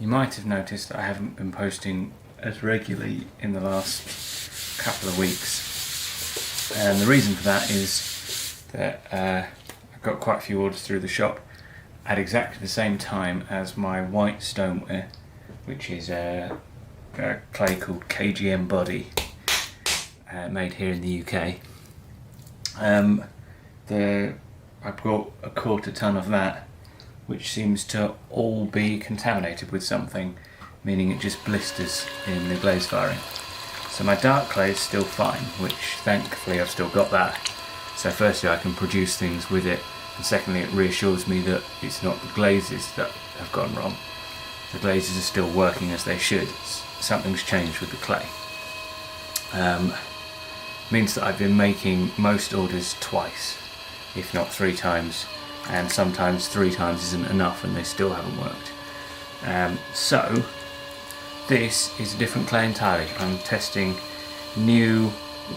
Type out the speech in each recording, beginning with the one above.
You might have noticed that I haven't been posting as regularly in the last couple of weeks, and the reason for that is that I've got quite a few orders through the shop at exactly the same time as my white stoneware, which is a clay called KGM Body, made here in the UK. I've got a quarter ton of that, which seems to all be contaminated with something, meaning it just blisters in the glaze firing. So my dark clay is still fine, which thankfully I've still got that. So firstly I can produce things with it, and secondly it reassures me that it's not the glazes that have gone wrong. The glazes are still working as they should. Something's changed with the clay. Means that I've been making most orders twice, if not 3 times, and sometimes 3 times isn't enough and they still haven't worked. So this is a different clay entirely. I'm testing new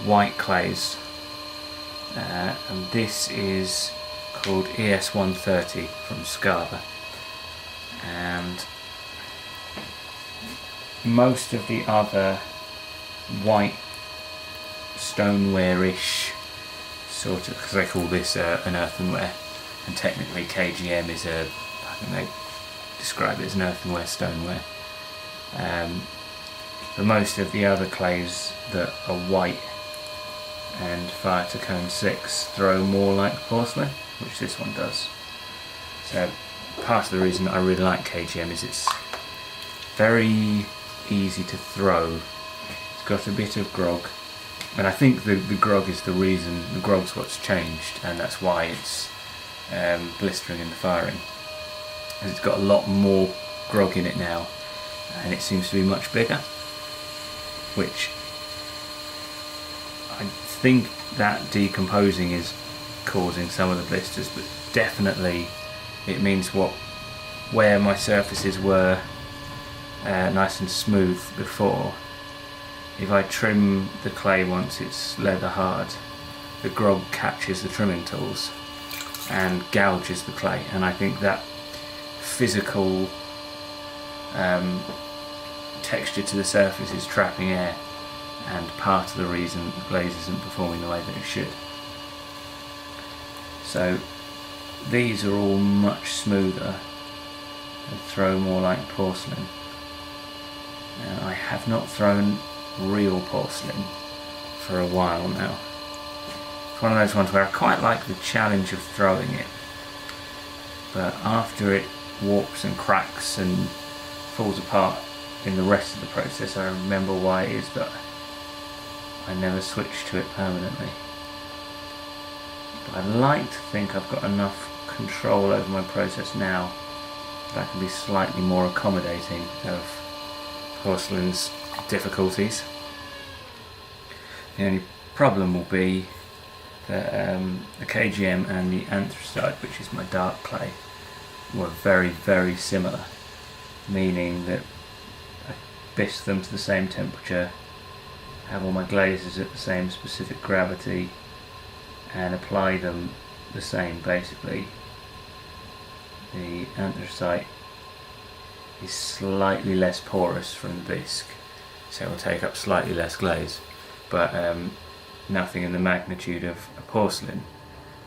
white clays, and this is called ES130 from Scava, and most of the other white stoneware-ish sort of, because they call this an earthenware, and technically KGM is I think they describe it as an earthenware stoneware. But most of the other clays that are white and fire to cone 6 throw more like porcelain, which this one does. So part of the reason that I really like KGM is it's very easy to throw. It's got a bit of grog, and I think the grog is the reason. The grog's what's changed, and that's why it's blistering in the firing. And it's got a lot more grog in it now, and it seems to be much bigger, which I think that decomposing is causing some of the blisters, but definitely it means where my surfaces were nice and smooth before, if I trim the clay once it's leather hard, the grog catches the trimming tools and gouges the clay, and I think that physical texture to the surface is trapping air, and part of the reason the glaze isn't performing the way that it should. So these are all much smoother and throw more like porcelain. Now, I have not thrown real porcelain for a while now. It's one of those ones where I quite like the challenge of throwing it, but after it warps and cracks and falls apart in the rest of the process, I remember why it is that I never switched to it permanently. But I'd like to think I've got enough control over my process now that I can be slightly more accommodating of porcelain's difficulties. The only problem will be that the KGM and the anthracite, which is my dark clay, were very, very similar, meaning that I bisque them to the same temperature, have all my glazes at the same specific gravity, and apply them the same basically. The anthracite is slightly less porous from the bisque, so it will take up slightly less glaze, but nothing in the magnitude of a porcelain,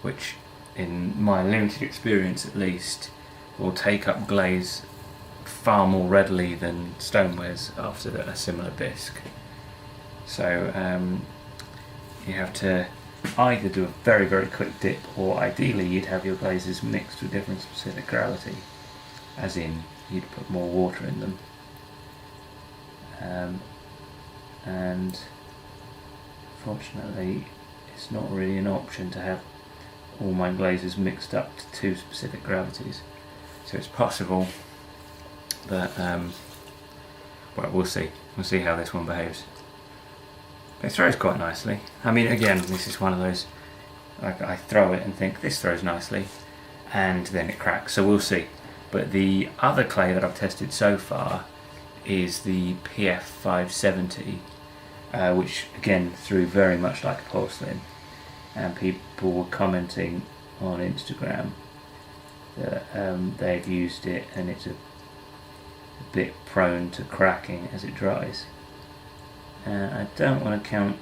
which in my limited experience at least will take up glaze far more readily than stonewares after a similar bisque. So you have to either do a very, very quick dip, or ideally you'd have your glazes mixed with different specific gravity, as in you'd put more water in them, and fortunately it's not really an option to have all my glazes mixed up to 2 specific gravities. So it's possible, but well, we'll see how this one behaves. It throws quite nicely. I mean, again, this is one of those, like, I throw it and think this throws nicely, and then it cracks, so we'll see. But the other clay that I've tested so far is the PF570, which again threw very much like a porcelain, and people were commenting on Instagram that they've used it and it's a bit prone to cracking as it dries. I don't want to count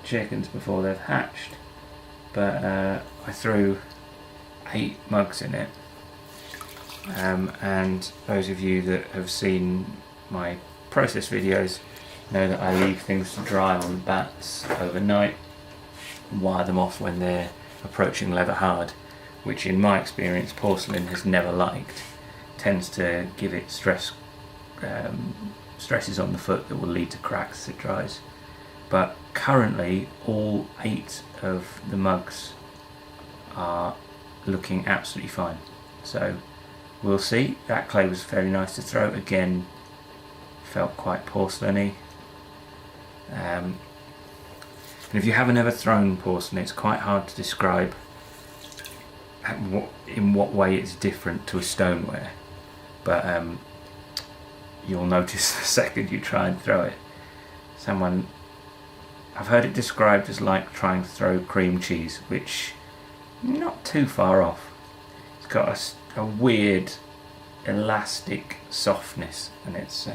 chickens before they've hatched, but I threw 8 mugs in it, and those of you that have seen my process videos know that I leave things to dry on bats overnight and wire them off when they're approaching leather hard, which in my experience porcelain has never liked. Tends to give it stresses on the foot that will lead to cracks as it dries. But currently all 8 of the mugs are looking absolutely fine, so we'll see. That clay was very nice to throw, again felt quite porcelainy. And if you haven't ever thrown porcelain, it's quite hard to describe in what way it's different to a stoneware, but you'll notice the second you try and throw it. I've heard it described as like trying to throw cream cheese, which not too far off. It's got a weird elastic softness, and it's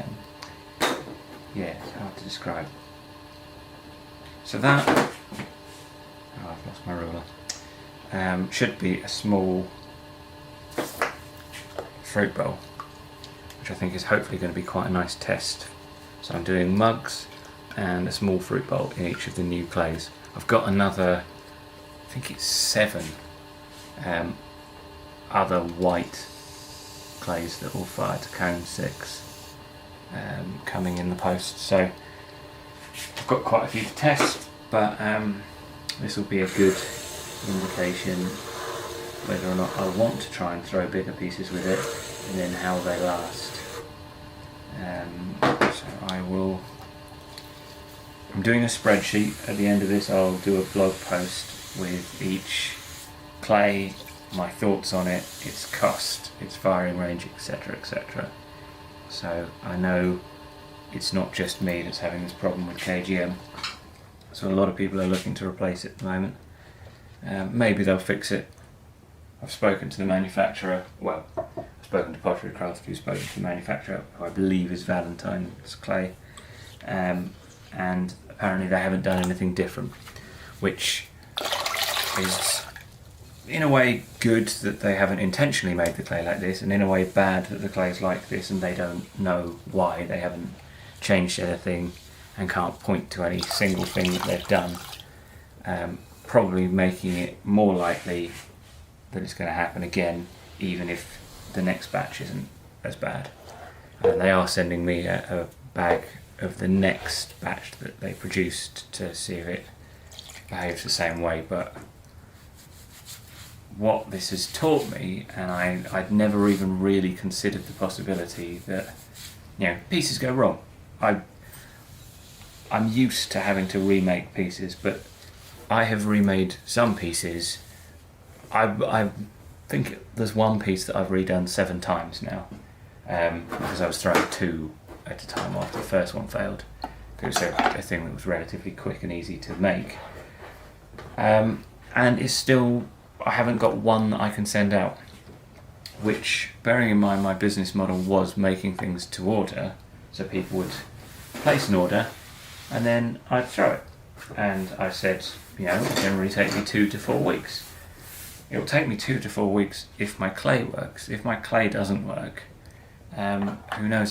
yeah, it's hard to describe. So that, I've lost my ruler, should be a small fruit bowl, which I think is hopefully going to be quite a nice test. So I'm doing mugs and a small fruit bowl in each of the new clays. I've got another, I think it's 7 other white clays that will fire to cone 6 coming in the post. So I've got quite a few to test, but this will be a good indication whether or not I want to try and throw bigger pieces with it, and then how they last. So I'm doing a spreadsheet. At the end of this I'll do a blog post with each clay, my thoughts on it, its cost, its firing range, etc, etc. So I know it's not just me that's having this problem with KGM, so a lot of people are looking to replace it at the moment. Maybe they'll fix it. I've spoken to the manufacturer, well, I've spoken to Pottery Craft, who's spoken to the manufacturer, who I believe is Valentine's Clay, and apparently they haven't done anything different, which is in a way good that they haven't intentionally made the clay like this, and in a way bad that the clay is like this and they don't know why. They haven't changed anything and can't point to any single thing that they've done, probably making it more likely that it's going to happen again, even if the next batch isn't as bad. And they are sending me a bag of the next batch that they produced to see if it behaves the same way. But what this has taught me, and I'd never even really considered the possibility that, you know, pieces go wrong. I'm used to having to remake pieces, but I have remade some pieces. I think there's one piece that I've redone 7 times now, because I was throwing 2 at a time after the first one failed. It was a thing that was relatively quick and easy to make, and it's still, I haven't got one that I can send out, which, bearing in mind my business model was making things to order, so people would place an order and then I'd throw it, and I said, you know, it generally takes me 2 to 4 weeks. It'll take me 2 to 4 weeks if my clay works. If my clay doesn't work, who knows